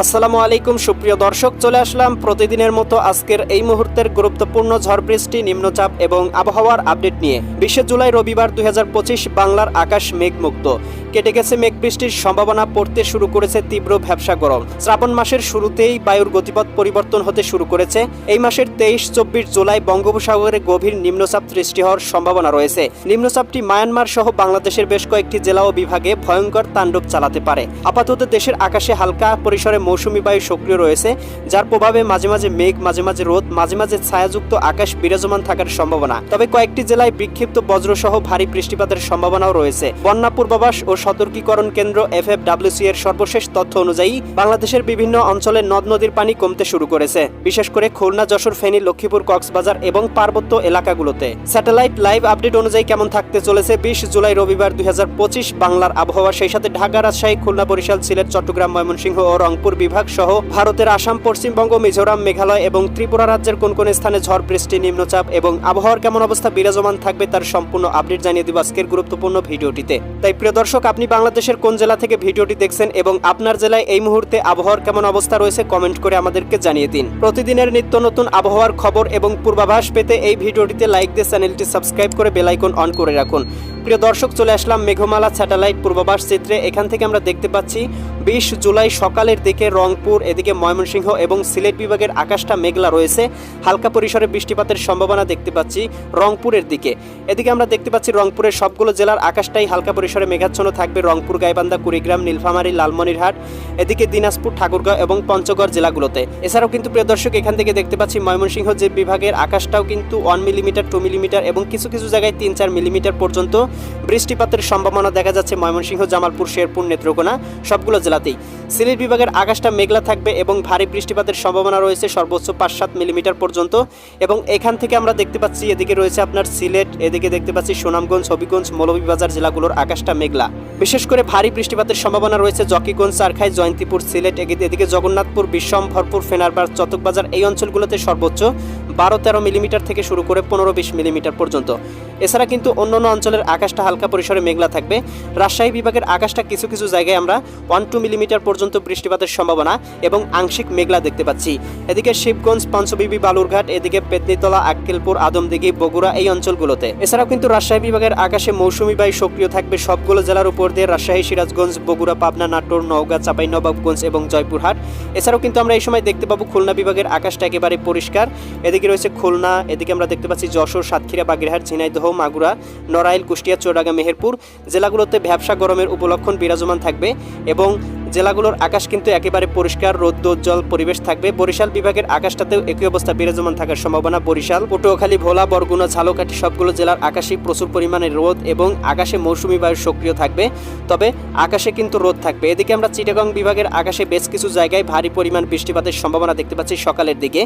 আসসালামু আলাইকুম সুপ্রিয় দর্শক, চলে আসলাম প্রতিদিনের মতো আজকের এই মুহূর্তের গুরুত্বপূর্ণ ঝড় বৃষ্টি, নিম্নচাপ এবং আবহাওয়ার আপডেট নিয়ে। 20 জুলাই রবিবার 2025 বাংলার আকাশ মেঘমুক্ত। কেটে গেছে মেঘ বৃষ্টির সম্ভাবনা, পড়তে শুরু করেছে তীব্র ভ্যাপসা গরম। শ্রাবণ মাসের শুরুতেই বায়ুর গতিপথ পরিবর্তন হতে শুরু করেছে। এই মাসের 23-24 জুলাই বঙ্গোপসাগরে গভীর নিম্নচাপ সৃষ্টি হওয়ার সম্ভাবনা রয়েছে। নিম্নচাপটি মায়ানমার সহ বাংলাদেশের বেশ কয়েকটি জেলা ও বিভাগে ভয়ঙ্কর তাণ্ডব চালাতে পারে। আপাতত দেশের আকাশে হালকা পরিসরে মৌসুমী বায়ু সক্রিয় রয়েছে, যার প্রভাবে মাঝে মাঝে মেঘ, মাঝে মাঝে রোদ, মাঝে মাঝে ছায়াযুক্ত আকাশ বিরাজমান থাকার সম্ভাবনা। তবে কয়েকটি জেলায় বিক্ষিপ্ত বজ্রসহ ভারী বৃষ্টিপাতের সম্ভাবনাও রয়েছে। বন্যা পূর্বাভাস ও সতর্কীকরণ কেন্দ্র FFWC এর সর্বশেষ তথ্য অনুযায়ী বাংলাদেশের বিভিন্ন অঞ্চলে নদ নদীর পানি কমতে শুরু করেছে, বিশেষ করে খুলনা, যশোর, ফেনী, লক্ষ্মীপুর, কক্সবাজার এবং পার্বত্য এলাকাগুলোতে। স্যাটেলাইট লাইভ আপডেট অনুযায়ী কেমন থাকতে চলেছে 20 জুলাই রবিবার 2025 বাংলার আবহাওয়া, সেই সাথে ঢাকা, রাজশাহী, খুলনা, বরিশাল, সিলেট, চট্টগ্রাম, ময়মনসিংহ ও রংপুর বিভাগ সহ ভারতের আসাম, পশ্চিমবঙ্গ, মিজোরাম, মেঘালয় এবং ত্রিপুরা রাজ্যের কোন কোন স্থানে ঝড় বৃষ্টি, নিম্নচাপ এবং আবহাওয়ার কেমন অবস্থা বিরাজমান থাকবে তার সম্পূর্ণ আপডেট জানিয়ে দিব আজকের গুরুত্বপূর্ণ ভিডিওটিতে। তাই প্রিয় দর্শক, আপনি বাংলাদেশের কোন জেলা থেকে ভিডিওটি দেখছেন এবং আপনার জেলায় এই মুহূর্তে আবহাওয়ার কেমন অবস্থা রয়েছে কমেন্ট করে আমাদেরকে জানিয়ে দিন। প্রতিদিনের নিত্য নতুন আবহাওয়ার খবর এবং পূর্বাভাস পেতে এই ভিডিওটিতে লাইক দিয়ে চ্যানেলটি সাবস্ক্রাইব করে বেল আইকন অন করে রাখুন। প্রিয় দর্শক, চলে আসলাম মেঘমালা স্যাটেলাইট পূর্বাভাস চিত্রে। এখান থেকে আমরা দেখতে পাচ্ছি 20 জুলাই সকালের দিকে রংপুর, এদিকে ময়মনসিংহ এবং সিলেট বিভাগের আকাশটা মেঘলা রয়েছে। হালকা পরিসরে বৃষ্টিপাতের সম্ভাবনা দেখতে পাচ্ছি রংপুরের দিকে। এদিকে আমরা দেখতে পাচ্ছি রংপুরের সবগুলো জেলার আকাশটাই হালকা পরিসরে মেঘাচ্ছন্ন থাকবে। রংপুর, গাইবান্ধা, কুড়িগ্রাম, নীলফামারী, লালমনিরহাট, এদিকে দিনাজপুর, ঠাকুরগাঁও এবং পঞ্চগড় জেলাগুলোতে। এছাড়াও কিন্তু প্রিয় দর্শক, এখান থেকে দেখতে পাচ্ছি ময়মনসিংহ যে বিভাগের আকাশটাও কিন্তু 1 মিলিমিটার, 2 মিলিমিটার এবং কিছু কিছু জায়গায় 3-4 মিলিমিটার পর্যন্ত বৃষ্টিপাতের সম্ভাবনা দেখা যাচ্ছে ময়মনসিংহ, জামালপুর, শেরপুর, নেত্রকোনা সবগুলো জেলাতেই। সিলেট বিভাগের আকাশটা মেঘলা থাকবে এবং ভারী বৃষ্টিপাতের সম্ভাবনা রয়েছে সর্বোচ্চ 5-7 মিলিমিটার পর্যন্ত। এবং এখান থেকে আমরা দেখতে পাচ্ছি এদিকে রয়েছে আপনার সিলেট, এদিকে দেখতে পাচ্ছি সুনামগঞ্জ, হবিগঞ্জ, মৌলভীবাজার জেলাগুলোর আকাশটা মেঘলা। বিশেষ করে ভারী বৃষ্টিপাতের সম্ভাবনা রয়েছে জকিগঞ্জ, চারখাই, জয়ন্তীপুর, সিলেট, এদিকে জগন্নাথপুর, বিশ্বম্ভরপুর, ফেনারবাগ, চটকবাজার এই অঞ্চলগুলোতে সর্বোচ্চ 12-13 মিলিমিটার থেকে শুরু করে 15-20 মিলিমিটার পর্যন্ত। এছাড়া কিন্তু অন্যান্য অঞ্চলের আকাশটা হালকা পরিসরে মেঘলা থাকবে। রাজশাহী বিভাগের আকাশটা কিছু কিছু জায়গায় আমরা 1-2 মিলিমিটার পর্যন্ত বৃষ্টিপাতের সম্ভাবনা এবং আংশিক মেঘলা দেখতে পাচ্ছি। এদিকে শিবগঞ্জ, পঞ্চবিবি, বালুরঘাট, এদিকে পেতনিতলা, আক্কেলপুর, আদমদিঘি, বগুড়া এই অঞ্চলগুলোতে। এছাড়াও কিন্তু রাজশাহী বিভাগের আকাশে মৌসুমী বায়ু সক্রিয় থাকবে সবগুলো জেলার উপর দিয়ে। রাজশাহী, সিরাজগঞ্জ, বগুড়া, পাবনা, নাটোর, নওগাঁ, চাঁপাইনবাবগঞ্জ এবং জয়পুরহাট। এছাড়াও কিন্তু আমরা এই সময় দেখতে পাবো খুলনা বিভাগের আকাশটা একেবারে পরিষ্কার। এদিকে রয়েছে খুলনা, এদিকে আমরা দেখতে পাচ্ছি যশোর, সাতক্ষীরা, বাগেরহাট, ঝিনাইদহ, মাগুরা, নড়াইল, কুষ্টিয়া, চুয়াডাঙ্গা, মেহেরপুর জেলাগুলোতে ভ্যাপসা গরমের উপলক্ষণ বিরাজমান থাকবে এবং জেলাগুলোর আকাশ কিন্তু একেবারে পরিষ্কার, রৌদ্রোজ্জ্বল পরিবেশ থাকবে। বরিশাল বিভাগের আকাশটাতেও একই অবস্থা বিরাজমান থাকার সম্ভাবনা। বরিশাল, পটুয়াখালী, ভোলা, বরগুনা, ঝালকাঠি সবগুলো জেলার আকাশে প্রচুর পরিমাণে রোদ এবং আকাশে মৌসুমী বায়ু সক্রিয় থাকবে, তবে আকাশে কিন্তু রোদ থাকবে। এদিকে আমরা চিটাগং বিভাগের আকাশে বেশ কিছু জায়গায় ভারী পরিমাণ বৃষ্টিপাতের সম্ভাবনা দেখতে পাচ্ছি সকালের দিকে,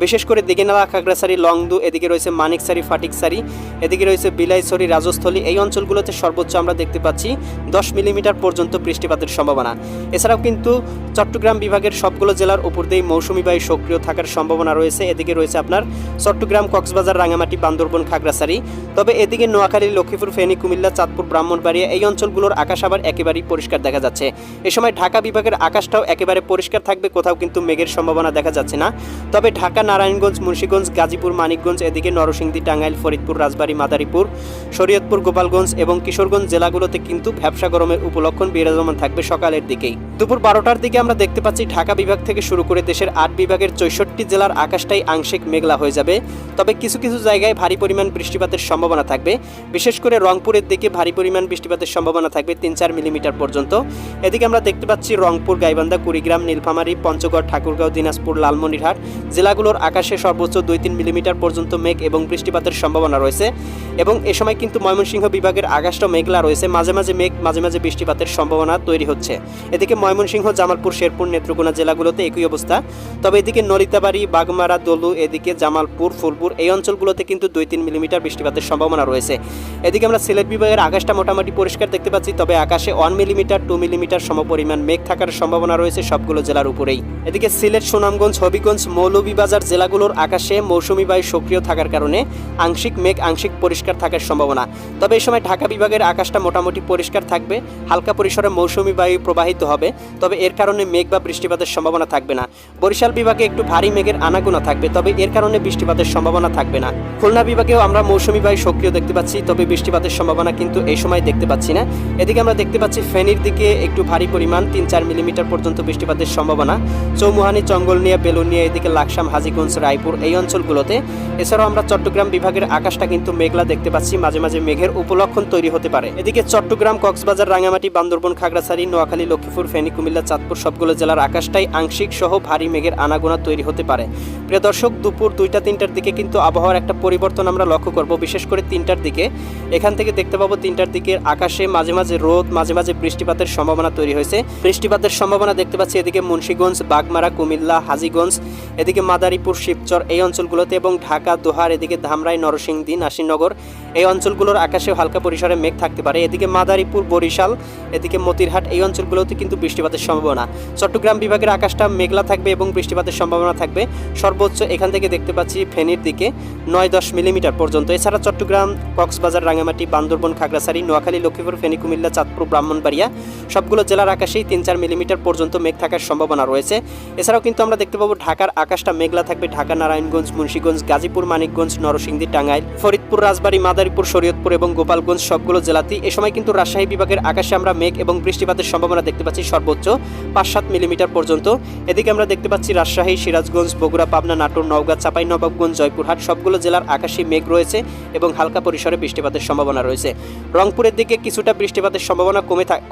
বিশেষ করে দিঘিনালা, খাগড়াছড়ি, লংদু, এদিকে রয়েছে মানিকছড়ি, ফাটিকছড়ি, এদিকে রয়েছে বিলাইছড়ি, রাজস্থলী এই অঞ্চলগুলোতে সর্বোচ্চ আমরা দেখতে পাচ্ছি 10 মিলিমিটার পর্যন্ত বৃষ্টিপাতের সম্ভাবনা। এছাড়াও কিন্তু চট্টগ্রাম বিভাগের সবগুলো জেলার উপর দিয়েই মৌসুমী বায়ু সক্রিয় থাকার সম্ভাবনা রয়েছে। এদিকে রয়েছে আপনার চট্টগ্রাম, কক্সবাজার, রাঙামাটি, বান্দরবন, খাগড়াছড়ি। তবে এদিকে নোয়াখালী, লক্ষ্মীপুর, ফেনী, কুমিল্লা, চাঁদপুর, ব্রাহ্মণবাড়িয়া এই অঞ্চলগুলোর আকাশ আবার একেবারেই পরিষ্কার দেখা যাচ্ছে। এ সময় ঢাকা বিভাগের আকাশটাও একেবারে পরিষ্কার থাকবে, কোথাও কিন্তু মেঘের সম্ভাবনা দেখা যাচ্ছে না। তবে ঢাকা, নারায়ণগঞ্জ, মুন্সিগঞ্জ, গাজীপুর, মানিকগঞ্জ, এদিকে নরসিংদী, টাঙ্গাইল, ফরিদপুর, রাজবাড়ী, মাদারীপুর, শরীয়তপুর, গোপালগঞ্জ এবং কিশোরগঞ্জ জেলাগুলোতে কিন্তু ভ্যাপসা গরমের উপলক্ষণ বিরাজমান থাকবে সকালের দিকেই। দুপুর 12টার দিকে আমরা দেখতে পাচ্ছি ঢাকা বিভাগ থেকে শুরু করে দেশের 8 বিভাগের 64 জেলার আকাশটাই আংশিক মেঘলা হয়ে যাবে, তবে কিছু কিছু জায়গায় ভারী পরিমাণ বৃষ্টিপাতের সম্ভাবনা থাকবে। বিশেষ করে রংপুরের দিকে ভারী পরিমাণ বৃষ্টিপাতের সম্ভাবনা থাকবে 3-4 মিলিমিটার পর্যন্ত। এদিকে আমরা দেখতে পাচ্ছি রংপুর, গাইবান্ধা, কুড়িগ্রাম, নীলফামারী, পঞ্চগড়, ঠাকুরগাঁও, দিনাজপুর, লালমনিরহাট জেলাগুলোর আকাশে সর্বোচ্চ 2-3 মিলিমিটার পর্যন্ত মেঘ এবং বৃষ্টিপাতের সম্ভাবনা রয়েছে। এবং এ সময় কিন্তু ময়মনসিংহ বিভাগের আকাশটা মেঘলা রয়েছে, মাঝে মাঝে মেঘ, মাঝে মাঝে বৃষ্টিপাতের সম্ভাবনা তৈরি হচ্ছে। এদিকে ময়মনসিংহ, জামালপুর, শেরপুর, নেত্রকোনা জেলাগুলোতে একই অবস্থা। তবে এদিকে নলিতাবাড়ি, বাগমারা, দলু, এদিকে জামালপুর, ফুলপুর এই অঞ্চলগুলোতে কিন্তু 2-3 মিলিমিটার বৃষ্টিপাতের সম্ভাবনা রয়েছে। এদিকে আমরা সিলেট বিভাগের আকাশটা মোটামুটি পরিষ্কার দেখতে পাচ্ছি, তবে আকাশে 1 মিলিমিটার, 2 মিলিমিটার সমপরিমাণ মেঘ থাকার সম্ভাবনা রয়েছে সবগুলো জেলার উপরেই। এদিকে সিলেট, সুনামগঞ্জ, হবিগঞ্জ, মৌলভীবাজার জেলাগুলোর আকাশে মৌসুমী বায়ু সক্রিয় থাকার কারণে আংশিক মেঘ, আংশিক পরিষ্কার থাকার সম্ভাবনা। তবে এই সময় ঢাকা বিভাগের আকাশটা মোটামুটি পরিষ্কার থাকবে, হালকা পরিসরে মৌসুমী বায়ু প্রবাহিত হবে, তবে এর কারণে মেঘ বা বৃষ্টিপাতের সম্ভাবনা থাকবে না। বরিশাল বিভাগে একটু ভারী মেঘের আনাগোনা থাকবে, তবে এর কারণে বৃষ্টিপাতের সম্ভাবনা থাকবে না। খুলনা বিভাগেও আমরা মৌসুমী বায়ু সক্রিয় দেখতে পাচ্ছি, তবে বৃষ্টিপাতের সম্ভাবনা কিন্তু এই সময় দেখতে পাচ্ছি না। এদিকে আমরা দেখতে পাচ্ছি ফেনীর দিকে একটু ভারী পরিমাণ 3-4 মিলিমিটার পর্যন্ত বৃষ্টিপাতের সম্ভাবনা। চৌমুহানি, চঙ্গলনিয়া, বেলুনিয়া, এদিকে লাকসাম, হাজীগঞ্জ, রায়পুর এই অঞ্চলগুলোতে। এছাড়াও আমরা চট্টগ্রাম বিভাগের আকাশটা কিন্তু মেঘলা দেখতে পাচ্ছি, মাঝে মাঝে মেঘের উপলক্ষণ তৈরি হতে পারে। এদিকে চট্টগ্রাম, কক্সবাজার, রাঙ্গামাটি, বান্দরবন, খাগড়াছড়ি, নোয়াখালী, লক্ষ্মীপুর, ফেনী, কুমিল্লা, চাঁদপুর সবগুলো জেলার আকাশটাই আংশিক সহ ভারী মেঘের আনাগোনা তৈরি হতে পারে। প্রিয় দর্শক, দুপুর 2টা-3টার দিকে কিন্তু আবহাওয়ার একটা পরিবর্তন আমরা লক্ষ্য করব, বিশেষ করে 3টার দিকে। এখান থেকে দেখতে পাবো 3টার দিকের আকাশে মাঝে মাঝে রোদ, মাঝে মাঝে বৃষ্টিপাতের সম্ভাবনা তৈরি হয়েছে। বৃষ্টিপাতের সম্ভাবনা দেখতে পাচ্ছি এদিকে মুন্সিগঞ্জ, বাগমারা, কুমিল্লা, হাজীগঞ্জ, এদিকে মাদারীপুর, শিবচর এই অঞ্চলগুলোতে, এবং ঢাকা, দোহার, এদিকে ধামরাই, নরসিংদী, নাসিরনগর এই অঞ্চলগুলোর আকাশে হালকা পরিসরে মেঘ থাকতে পারে। এদিকে মাদারীপুর, বরিশাল, এদিকে মতিরহাট এই অঞ্চলগুলোতে কিন্তু বৃষ্টিপাতের সম্ভাবনা। চট্টগ্রাম বিভাগের আকাশটা মেঘলা থাকবে এবং বৃষ্টিপাতের সম্ভাবনা থাকবে। সর্বোচ্চ এখান থেকে দেখতে পাচ্ছি ফেনীর দিকে 9-10 মিলিমিটার পর্যন্ত। এছাড়া চট্টগ্রাম, কক্সবাজার, রাঙ্গামাটি, বান্দরবন, খাগড়াছড়ি, নোয়াখালী, লক্ষ্মীপুর, ফেনী, কুমিল্লা, চাঁদপুর, ব্রাহ্মণবাড়িয়া সবগুলো জেলার আকাশেই 3-4 মিলিমিটার পর্যন্ত মেঘ থাকার সম্ভাবনা রয়েছে। এছাড়াও কিন্তু আমরা দেখতে পাবো ঢাকার আকাশটা মেঘলা থাকবে। ঢাকা, নারায়ণগঞ্জ, মুন্সিগঞ্জ, গাজীপুর, মানিকগঞ্জ, নরসিংদী, টাঙ্গাইল, ফরিদপুর, রাজবাড়ী, মাদারীপুর, শরীয়তপুর এবং গোপালগঞ্জ সবগুলো জেলাতেই। এ সময় কিন্তু রাজশাহী বিভাগের আকাশে আমরা মেঘ এবং বৃষ্টিপাতের সম্ভাবনা দেখতে পাচ্ছি সর্বোচ্চ 5-7 মিলিমিটার পর্যন্ত। এদিকে আমরা দেখতে পাচ্ছি রাজশাহী, সিরাজগঞ্জ, বগুড়া, পাবনা, নাটোর, নওগাঁ, চাঁপাইনবাবগঞ্জ, জয়পুরহাট সবগুলো জেলার আকাশে মেঘ রয়েছে এবং হালকা পরিসরে বৃষ্টিপাতের সম্ভাবনা রয়েছে। রংপুরের দিকে কিছুটা বৃষ্টিপাতের সম্ভাবনা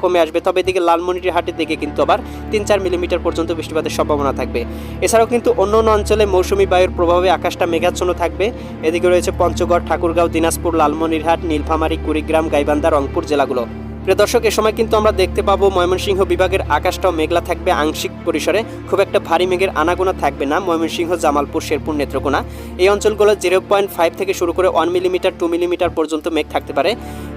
কমে আসবে, তবে এদিকে লালমনিরহাটের দিকে কিন্তু আবার 3-4 মিলিমিটার পর্যন্ত বৃষ্টিপাতের সম্ভাবনা থাকবে। এছাড়াও কিন্তু অন্য অন্য অঞ্চলে মৌসুমী বায়ুর প্রভাবে আকাশটা মেঘাচ্ছন্ন থাকবে। এদিকে রয়েছে পঞ্চগড়, ঠাকুরগাঁও, দিনাজপুর, লালমনিরহাট, নীলফামারী, কুড়িগ্রাম, গাইবান্ধা, রংপুর জেলাগুলো। প্রিয় দর্শক, এ সময় কিন্তু আমরা দেখতে পাবো ময়মনসিংহ বিভাগের আকাশটাও মেঘলা থাকবে আংশিক পরিসরে, খুব একটা ভারী মেঘের আনাগোনা থাকবে না। ময়মনসিংহ, জামালপুর, শেরপুর, নেত্রকোনা এই অঞ্চলগুলো 0.5 থেকে শুরু করে 1 মিলিমিটার 2 মিলিমিটার পর্যন্ত মেঘ থাকতে পারে।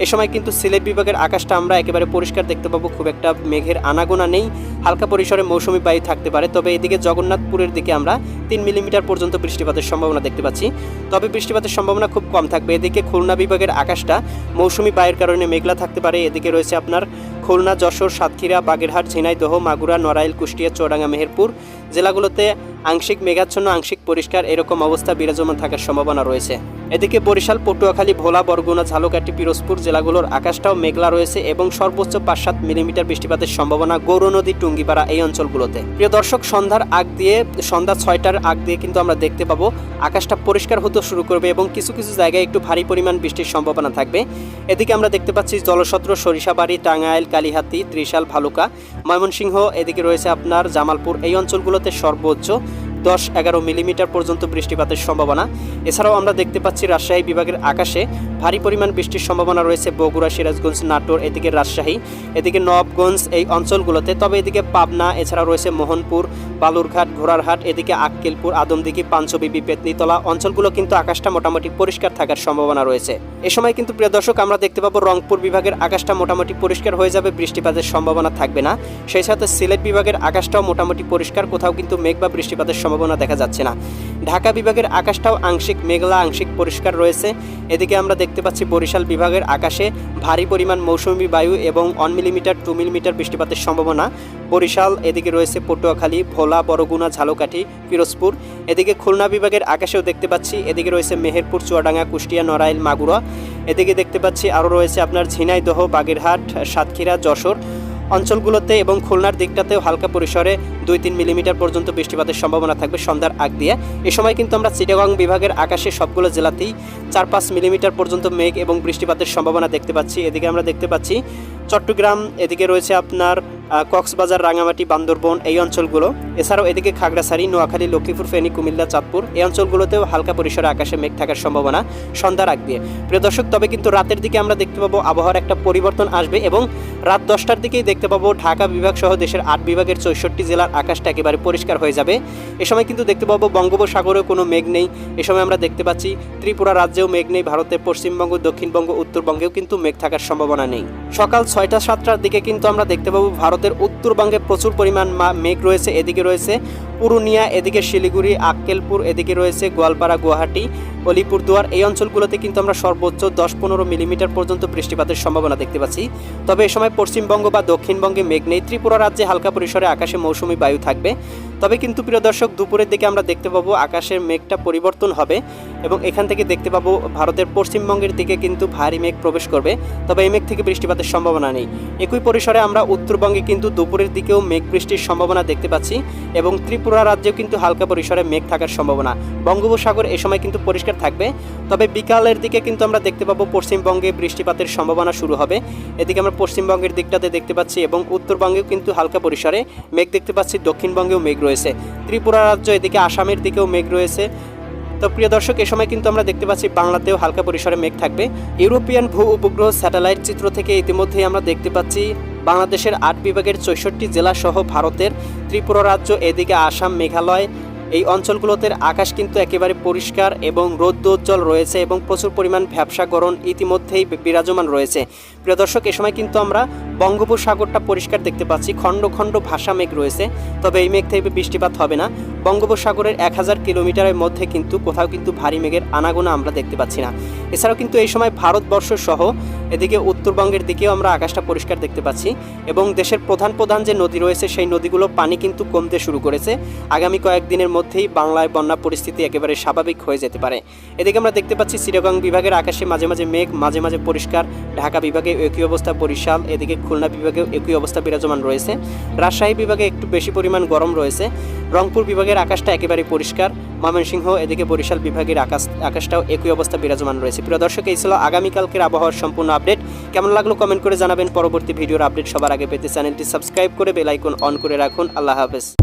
এ সময় কিন্তু সিলেট বিভাগের আকাশটা আমরা একেবারে পরিষ্কার দেখতে পাবো, খুব একটা মেঘের আনাগোনা নেই, হালকা পরিসরে মৌসুমী বায়ু থাকতে পারে। তবে এদিকে জগন্নাথপুরের দিকে আমরা 3 মিলিমিটার পর্যন্ত বৃষ্টিপাতের সম্ভাবনা দেখতে পাচ্ছি, তবে বৃষ্টিপাতের সম্ভাবনা খুব কম থাকবে। এদিকে খুলনা বিভাগের আকাশটা মৌসুমী বায়ুর কারণে মেঘলা থাকতে পারে। এদিকে রয়েছে আপনার খুলনা, যশোর, সাতক্ষীরা, বাগেরহাট, ঝিনাইদহ, মাগুরা, নড়াইল, কুষ্টিয়া, চুয়াডাঙ্গা, মেহেরপুর জেলাগুলোতে আংশিক মেঘাচ্ছন্ন, আংশিক পরিষ্কার এরকম অবস্থা বিরাজমান থাকার সম্ভাবনা রয়েছে। এদিকে বরিশাল, পটুয়াখালী, ভোলা, বরগুনা, ঝালকাঠি, পিরোজপুর জেলাগুলোর আকাশটাও মেঘলা রয়েছে এবং সর্বোচ্চ 5-7 মিলিমিটার বৃষ্টিপাতের সম্ভাবনা গৌরনদী, টুঙ্গিপাড়া এই অঞ্চলগুলোতে। প্রিয় দর্শক, সন্ধ্যা 6টার আগ দিয়ে কিন্তু আমরা দেখতে পাবো আকাশটা পরিষ্কার হতে শুরু করবে এবং কিছু কিছু জায়গায় একটু ভারী পরিমাণ বৃষ্টির সম্ভাবনা থাকবে। এদিকে আমরা দেখতে পাচ্ছি জলছত্র, সরিষাবাড়ি, টাঙ্গাইল, কালিহাতী, ত্রিশাল, ভালুকা, ময়মনসিংহ, এদিকে রয়েছে আপনার জামালপুর এই অঞ্চলগুলোতে সর্বোচ্চ 10-11 মিলিমিটার পর্যন্ত বৃষ্টিপাতের সম্ভাবনা। এছাড়াও আমরা দেখতে পাচ্ছি রাজশাহী বিভাগের আকাশে ভারী পরিমাণ বৃষ্টির সম্ভাবনা রয়েছে বগুড়া, সিরাজগঞ্জ, নাটোর, এদিকে রাজশাহী, এদিকে নবাবগঞ্জ এই অঞ্চলগুলোতে। তবে এদিকে পাবনা, এছাড়া রয়েছে মোহনপুর, বালুরঘাট, ঘোড়ারহাট, এদিকে আক্কেলপুর, আদমদিঘি, পাঞ্চবিবি, পেতনিতলা অঞ্চলগুলো কিন্তু আকাশটা মোটামুটি পরিষ্কার থাকার সম্ভাবনা রয়েছে। এ সময় কিন্তু প্রিয় দর্শক, আমরা দেখতে পাবো রংপুর বিভাগের আকাশটা মোটামুটি পরিষ্কার হয়ে যাবে, বৃষ্টিপাতের সম্ভাবনা থাকবে না। সেই সাথে সিলেট বিভাগের আকাশটাও মোটামুটি পরিষ্কার, কোথাও কিন্তু মেঘ বা বৃষ্টিপাতের সম্ভাবনা দেখা যাচ্ছে না। ঢাকা বিভাগের আকাশটাও আংশিক মেঘলা, আংশিক পরিষ্কার রয়েছে। এদিকে আমরা দেখতে পাচ্ছি বরিশাল বিভাগের আকাশে ভারী পরিমাণ মৌসুমী বায়ু এবং 1 মিলিমিটার 2 মিলিমিটার বৃষ্টিপাতের সম্ভাবনা। বরিশাল, এদিকে রয়েছে পটুয়াখালী, ভোলা, বরগুনা, ঝালকাঠি, পিরোজপুর। এদিকে খুলনা বিভাগের আকাশেও দেখতে পাচ্ছি, এদিকে রয়েছে মেহেরপুর, চুয়াডাঙ্গা, কুষ্টিয়া, নড়াইল, মাগুরা। এদিকে দেখতে পাচ্ছি আরও রয়েছে আপনার ঝিনাইদহ, বাগেরহাট, সাতক্ষীরা, যশোর অঞ্চলগুলোতে এবং খুলনার দিকটাতেও হালকা পরিসরে 2-3 মিলিমিটার পর্যন্ত বৃষ্টিপাতের সম্ভাবনা থাকবে সন্ধ্যার আগ দিয়ে। এ সময় কিন্তু আমরা চিটাগং বিভাগের আকাশে সবগুলো জেলাতেই 4-5 মিলিমিটার পর্যন্ত মেঘ এবং বৃষ্টিপাতের সম্ভাবনা দেখতে পাচ্ছি। এদিকে আমরা দেখতে পাচ্ছি চট্টগ্রাম, এদিকে রয়েছে আপনার কক্সবাজার, রাঙ্গামাটি, বান্দরবন এই অঞ্চলগুলো। এছাড়াও এদিকে খাগড়াছড়ি, নোয়াখালী, লক্ষ্মীপুর, ফেনী, কুমিল্লা, চাঁদপুর এই অঞ্চলগুলোতেও হালকা পরিসরে আকাশে মেঘ থাকার সম্ভাবনা সন্ধ্যার আগ দিয়ে। প্রিয় দর্শক, তবে কিন্তু রাতের দিকে আমরা দেখতে পাবো আবহাওয়ার একটা পরিবর্তন আসবে এবং রাত 10টার দিকেই দেখতে পাবো ঢাকা বিভাগ সহ দেশের 8 বিভাগের 64 জেলার আকাশটা একেবারে পরিষ্কার হয়ে যাবে। এ সময় কিন্তু দেখতে পাবো বঙ্গোপসাগরেও কোনো মেঘ নেই। এ সময় আমরা দেখতে পাচ্ছি ত্রিপুরা রাজ্যেও মেঘ নেই, ভারতের পশ্চিমবঙ্গ, দক্ষিণবঙ্গ, উত্তরবঙ্গেও কিন্তু মেঘ থাকার সম্ভাবনা নেই। সকাল 6টা-7টার দিকে কিন্তু আমরা দেখতে পাবো ভারতের উত্তরবঙ্গে প্রচুর পরিমাণ মেঘ রয়েছে। এদিকে রয়েছে পুরুলিয়া, এদিকে শিলিগুড়ি, আক্কেলপুর, এদিকে রয়েছে গোয়ালপাড়া, গুয়াহাটি, অলিপুরদুয়ার, এই অঞ্চলগুলোতে কিন্তু আমরা সর্বোচ্চ 10-15 মিলিমিটার পর্যন্ত বৃষ্টিপাতের সম্ভাবনা দেখতে পাচ্ছি। তবে এ সময় পশ্চিমবঙ্গ বা দক্ষিণবঙ্গে মেঘ নেই। ত্রিপুরা রাজ্যে হালকা পরিসরে আকাশে মৌসুমি বায়ু থাকবে। তবে কিন্তু প্রিয় দর্শক, দুপুরের দিকে আমরা দেখতে পাবো আকাশের মেঘটা পরিবর্তন হবে এবং এখান থেকে দেখতে পাবো ভারতের পশ্চিমবঙ্গের দিকে কিন্তু ভারী মেঘ প্রবেশ করবে। তবে এই মেঘ থেকে বৃষ্টিপাতের সম্ভাবনা নেই। একই পরিসরে আমরা উত্তরবঙ্গে কিন্তু দুপুরের দিকেও মেঘ বৃষ্টির সম্ভাবনা দেখতে পাচ্ছি এবং ত্রিপুরা রাজ্যেও কিন্তু হালকা পরিসরে মেঘ থাকার সম্ভাবনা। বঙ্গোপসাগর এ সময় কিন্তু পরিষ্কার থাকবে। তবে বিকালের দিকে কিন্তু আমরা দেখতে পাবো পশ্চিমবঙ্গে বৃষ্টিপাতের সম্ভাবনা শুরু হবে। এদিকে আমরা পশ্চিমবঙ্গের দিকটাতে দেখতে পাচ্ছি এবং উত্তরবঙ্গেও কিন্তু হালকা পরিসরে মেঘ দেখতে পাচ্ছি। দক্ষিণবঙ্গেও মেঘ রয়েছে, ত্রিপুরা রাজ্য, এদিকে আসামের দিকেও মেঘ রয়েছে। তো প্রিয় দর্শক, এ সময় কিন্তু আমরা দেখতে পাচ্ছি বাংলাতেও হালকা পরিসরে মেঘ থাকবে। ইউরোপিয়ান ভূ উপগ্রহ স্যাটেলাইট চিত্র থেকে ইতিমধ্যেই আমরা দেখতে পাচ্ছি বাংলাদেশের 8 বিভাগের 64 জেলা সহ ভারতের ত্রিপুরা রাজ্য, এদিকে আসাম, মেঘালয়, এই অঞ্চলগুলোতে আকাশ কিন্তু একেবারে পরিষ্কার এবং রৌদ্রোজ্জ্বল রয়েছে এবং প্রচুর পরিমাণ ভ্যাপসা গরম ইতিমধ্যেই বিরাজমান রয়েছে। প্রিয় দর্শক, এ সময় কিন্তু আমরা বঙ্গোপসাগরটা পরিষ্কার দেখতে পাচ্ছি, খণ্ড খণ্ড ভাসা মেঘ রয়েছে। তবে এই মেঘ থেকে বৃষ্টিপাত হবে না। বঙ্গোপসাগরের 1000 কিলোমিটারের মধ্যে কিন্তু কোথাও কিন্তু ভারী মেঘের আনাগোনা আমরা দেখতে পাচ্ছি না। এছাড়াও কিন্তু এই সময় ভারতবর্ষ সহ এদিকে উত্তরবঙ্গের দিকেও আমরা আকাশটা পরিষ্কার দেখতে পাচ্ছি এবং দেশের প্রধান যে নদী রয়েছে সেই নদীগুলোর পানি কিন্তু কমতে শুরু করেছে। আগামী কয়েকদিনের মধ্যেই বাংলায় বন্যা পরিস্থিতি একেবারে স্বাভাবিক হয়ে যেতে পারে। এদিকে আমরা দেখতে পাচ্ছি চিটাগং বিভাগের আকাশে মাঝে মাঝে মেঘ, মাঝে মাঝে পরিষ্কার। ঢাকা বিভাগে একই অবস্থা, বরিশাল, এদিকে খুলনা বিভাগেও একই অবস্থা বিরাজমান রয়েছে। রাজশাহী বিভাগে একটু বেশি পরিমাণ গরম রয়েছে। রংপুর বিভাগের আকাশটা একেবারে পরিষ্কার। ময়মনসিংহ, এদিকে বরিশাল বিভাগের আকাশটাও একই অবস্থা বিরাজমান রয়েছে। প্রিয় দর্শক, এই ছিল আগামীকালকের আবহাওয়ার সম্পূর্ণ আপডেট। কেমন লাগলো কমেন্ট করে জানাবেন। পরবর্তী ভিডিওর আপডেট সবার আগে পেতে চ্যানেলটি সাবস্ক্রাইব করে বেল আইকন অন করে রাখুন। আল্লাহ হাফেজ।